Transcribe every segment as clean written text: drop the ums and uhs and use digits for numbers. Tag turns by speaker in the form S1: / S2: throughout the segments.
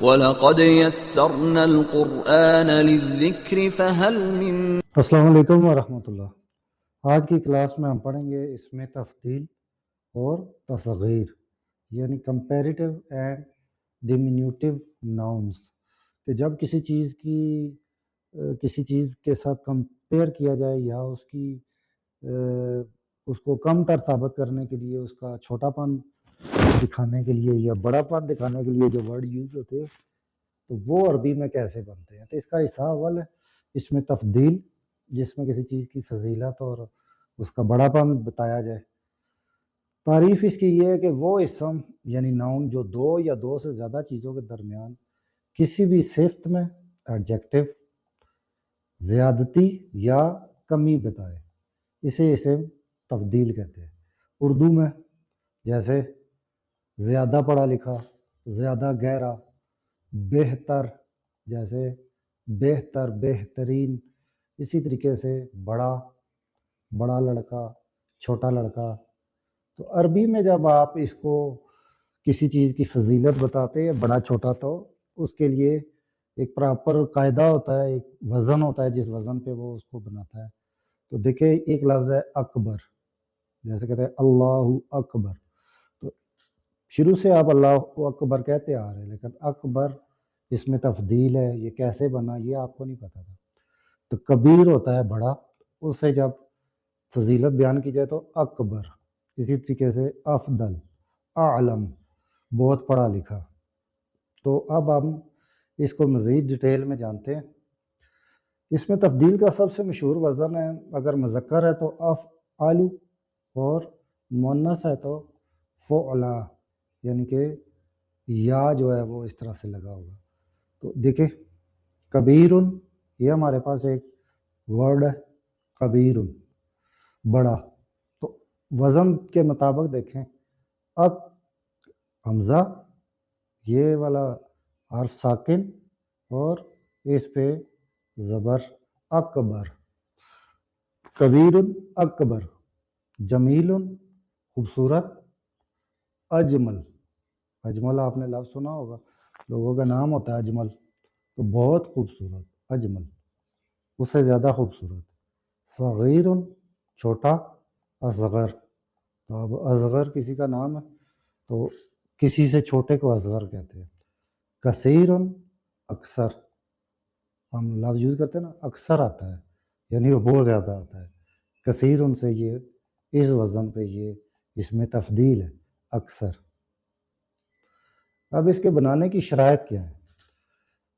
S1: وَلَقَدْ يَسَّرْنَا الْقُرْآنَ لِلذِّكْرِ فَهَلْ مِن
S2: السلام علیکم ورحمۃ اللہ۔ آج کی کلاس میں ہم پڑھیں گے اسم تفضیل اور تصغیر یعنی کمپیریٹیو اینڈ ڈیمینیوٹیو ناؤنس، کہ جب کسی چیز کے ساتھ کمپیئر کیا جائے یا اس کو کم تر ثابت کرنے کے لیے، اس کا چھوٹا پن دکھانے کے لیے یا بڑا پن دکھانے کے لیے جو ورڈ یوز ہوتے ہیں تو وہ عربی میں کیسے بنتے ہیں۔ تو اس کا حصہ اول ہے اسم تفضیل، جس میں کسی چیز کی فضیلت اور اس کا بڑا پن بتایا جائے۔ تعریف اس کی یہ ہے کہ وہ اسم یعنی ناؤن جو دو یا دو سے زیادہ چیزوں کے درمیان کسی بھی صفت میں ایڈجیکٹو، زیادتی یا کمی بتائے، اسے اسم تفضیل کہتے ہیں۔ اردو میں جیسے زیادہ پڑھا لکھا، زیادہ گہرا، بہتر، جیسے بہتر، بہترین، اسی طریقے سے بڑا لڑکا، چھوٹا لڑکا۔ تو عربی میں جب آپ اس کو کسی چیز کی فضیلت بتاتے ہیں بڑا چھوٹا، تو اس کے لیے ایک پراپر قاعدہ ہوتا ہے، ایک وزن ہوتا ہے جس وزن پہ وہ اس کو بناتا ہے۔ تو دیکھیں ایک لفظ ہے اکبر، جیسے کہتے ہیں اللہ اکبر، تو شروع سے آپ اللہ اکبر کہتے آ رہے ہیں، لیکن اکبر اس میں تفضیل ہے، یہ کیسے بنا یہ آپ کو نہیں پتا تھا۔ تو کبیر ہوتا ہے بڑا، اس سے جب فضیلت بیان کی جائے تو اکبر۔ اسی طریقے سے افضل، اعلم، بہت پڑھا لکھا۔ تو اب ہم اس کو مزید ڈیٹیل میں جانتے ہیں۔ اس میں تفضیل کا سب سے مشہور وزن ہے، اگر مذکر ہے تو افعلو اور مؤنث ہے تو فعلا، یعنی کہ یا جو ہے وہ اس طرح سے لگا ہوگا۔ تو دیکھیں کبیر، یہ ہمارے پاس ایک ورڈ ہے کبیر، بڑا۔ تو وزن کے مطابق دیکھیں حمزہ، یہ والا حرف ساکن اور اس پہ زبر، اکبر، کبیر، اکبر، جمیل، خوبصورت، اجمل، اجمل آپ نے لفظ سنا ہوگا، لوگوں کا نام ہوتا ہے اجمل، تو بہت خوبصورت، اجمل، اس سے زیادہ خوبصورت۔ صغیر، چھوٹا، اصغر، تو اب اصغر کسی کا نام ہے تو کسی سے چھوٹے کو اصغر کہتے ہیں۔ کثیر، اکثر، ہم لفظ یوز کرتے ہیں نا، اکثر آتا ہے یعنی وہ بہت زیادہ آتا ہے۔ کثیر سے یہ اس وزن پہ یہ اس میں تفضیل ہے، اکثر۔ اب اس کے بنانے کی شرائط کیا ہے؟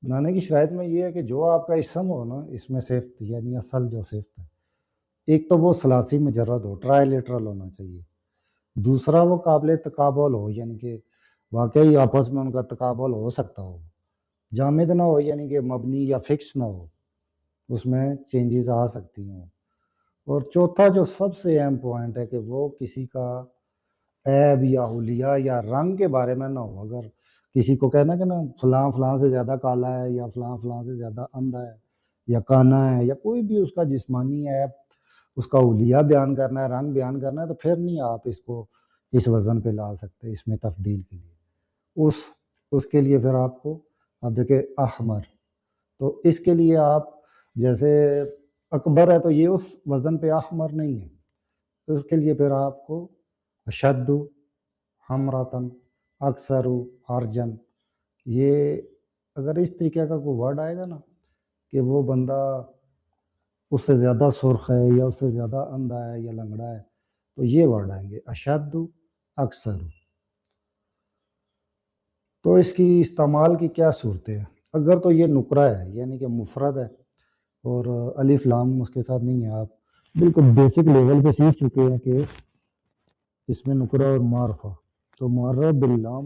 S2: بنانے کی شرائط میں یہ ہے کہ جو آپ کا اسم ہو نا، اس میں صفت یعنی اصل جو صفت ہے، ایک تو وہ ثلاثی مجرد ہو، ٹرائی لیٹرل ہونا چاہیے۔ دوسرا وہ قابل تقابل ہو، یعنی کہ واقعی آپس میں ان کا تقابل ہو سکتا ہو۔ جامد نہ ہو، یعنی کہ مبنی یا فکس نہ ہو، اس میں چینجز آ سکتی ہوں۔ اور چوتھا جو سب سے اہم پوائنٹ ہے کہ وہ کسی کا عیب یا حلیہ یا رنگ کے بارے میں نہ ہو۔ اگر کسی کو کہنا کہ نا فلاں فلاں سے زیادہ کالا ہے یا فلاں فلاں سے زیادہ اندھا ہے یا کانا ہے، یا کوئی بھی اس کا جسمانی عیب، اس کا حلیہ بیان کرنا ہے، رنگ بیان کرنا ہے، تو پھر نہیں آپ اس کو اس وزن پہ لا سکتے اس میں تفضیل کے لیے۔ اس کے لیے پھر آپ کو، اب دیکھیں احمر، تو اس کے لیے آپ جیسے اکبر ہے تو یہ اس وزن پہ احمر نہیں ہے، تو اس کے لیے پھر آپ کو اشد، حمراتن، اکثر، ارجن، یہ اگر اس طریقے کا کوئی ورڈ آئے گا نا کہ وہ بندہ اس سے زیادہ سرخ ہے یا اس سے زیادہ اندھا ہے یا لنگڑا ہے، تو یہ ورڈ آئیں گے اشد، اکثر۔ تو اس کی استعمال کی کیا صورتیں ہیں؟ اگر تو یہ نکرہ ہے یعنی کہ مفرد ہے اور الف لام اس کے ساتھ نہیں ہے، آپ بالکل بیسک لیول پہ سیکھ چکے ہیں کہ اس میں نکرہ اور معرفہ، تو معرف باللام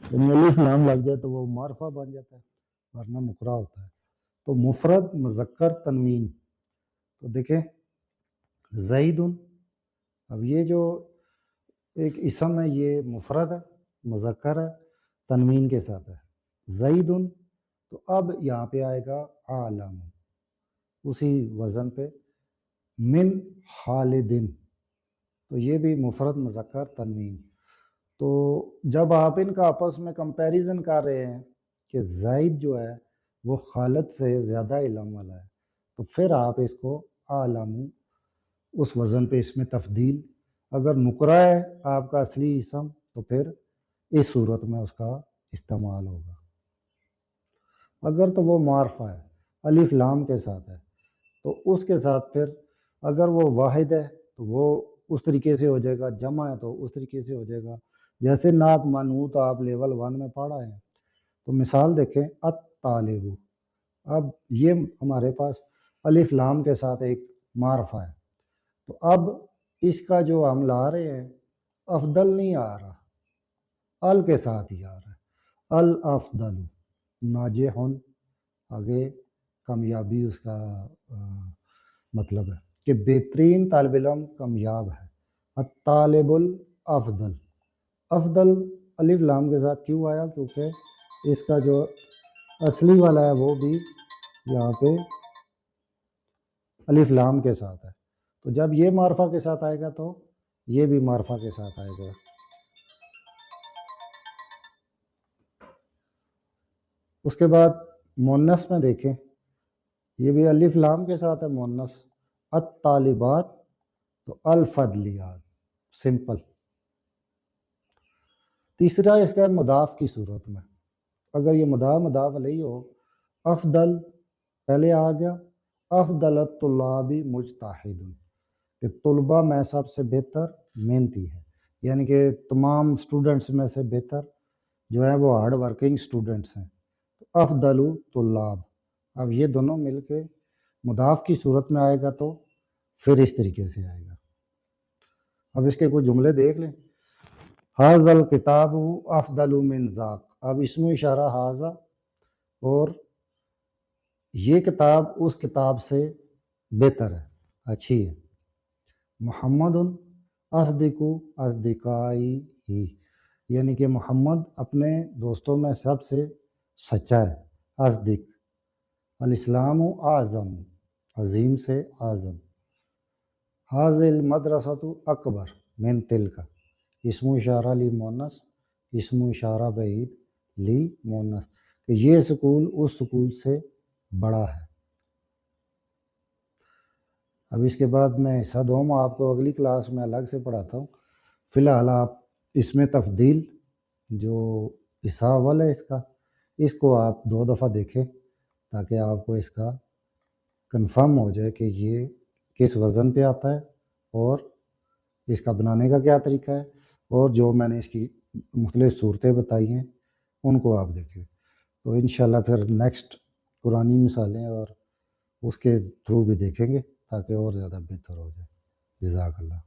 S2: یعنی الف لام لگ جائے تو وہ معرفہ بن جاتا ہے، ورنہ نکرہ ہوتا ہے۔ تو مفرد، مذکر، تنوین، تو دیکھیں زید، اب یہ جو ایک اسم ہے یہ مفرد ہے، مذکر ہے، تنوین کے ساتھ ہے، زید، تو اب یہاں پہ آئے گا عالم، اسی وزن پہ من خالدن، تو یہ بھی مفرد، مذکر، تنوین۔ تو جب آپ ان کا آپس میں کمپیریزن کر رہے ہیں کہ زائد جو ہے وہ خالد سے زیادہ علم والا ہے، تو پھر آپ اس کو عالم اس وزن پہ اس میں تفضیل، اگر نکرہ ہے آپ کا اصلی اسم تو پھر اس صورت میں اس کا استعمال ہوگا۔ اگر تو وہ معرفہ ہے، الف لام کے ساتھ ہے، تو اس کے ساتھ پھر اگر وہ واحد ہے تو وہ اس طریقے سے ہو جائے گا، جمع ہے تو اس طریقے سے ہو جائے گا۔ جیسے نعت منعوت آپ لیول 1 میں پڑھا ہے، تو مثال دیکھیں الطالب، اب یہ ہمارے پاس الف لام کے ساتھ ایک معرفہ ہے، تو اب اس کا جو ہم لا رہے ہیں افضل نہیں آ رہا، ال کے ساتھ ہی آ رہا ہے، الافضل ناجحن، آگے کامیابی اس کا مطلب ہے کہ بہترین طالب علم کامیاب ہے۔ الطالب الافضل، افضل الف لام کے ساتھ کیوں آیا؟ کیونکہ اس کا جو اصلی والا ہے وہ بھی یہاں پہ الف لام کے ساتھ ہے، تو جب یہ معرفہ کے ساتھ آئے گا تو یہ بھی معرفہ کے ساتھ آئے گا۔ اس کے بعد مونس میں دیکھیں، یہ بھی الف لام کے ساتھ ہے مونس، الطالبات تو الفضلیات، سمپل۔ تیسرا اس کا مضاف کی صورت میں، اگر یہ مضاف علیہ ہو، افضل پہلے آ گیا، افضل الطلاب مجتہد، کہ طلباء میں سب سے بہتر محنتی ہے، یعنی کہ تمام سٹوڈنٹس میں سے بہتر جو ہے وہ ہارڈ ورکنگ سٹوڈنٹس ہیں، افضل طلاب۔ اب یہ دونوں مل کے مضاف کی صورت میں آئے گا تو پھر اس طریقے سے آئے گا۔ اب اس کے کچھ جملے دیکھ لیں، حاذا الکتاب افضل من ذاک، اب اسم اشارہ حاذا، اور یہ کتاب اس کتاب سے بہتر ہے، اچھی ہے۔ محمد اصدق اصدقائی ہی، یعنی کہ محمد اپنے دوستوں میں سب سے سچا ہے، اصدق۔ الاسلام اعظم، عظیم سے اعظم۔ حاذہ المدرسۃ اکبر من تلک، اسم اشارہ لی مونس، اسم اشارہ بعید لی مونس، کہ یہ سکول اس سکول سے بڑا ہے۔ اب اس کے بعد میں حصہ دوم آپ کو اگلی کلاس میں الگ سے پڑھاتا ہوں، فی الحال آپ اس میں تفضیل جو حصہ اول ہے اس کو آپ 2 دفعہ دیکھیں تاکہ آپ کو اس کا کنفرم ہو جائے کہ یہ کس وزن پہ آتا ہے اور اس کا بنانے کا کیا طریقہ ہے، اور جو میں نے اس کی مختلف صورتیں بتائی ہیں ان کو آپ دیکھیں۔ تو انشاءاللہ پھر نیکسٹ قرآنی مثالیں اور اس کے تھرو بھی دیکھیں گے تاکہ اور زیادہ بہتر ہو جائے۔ جزاک اللہ۔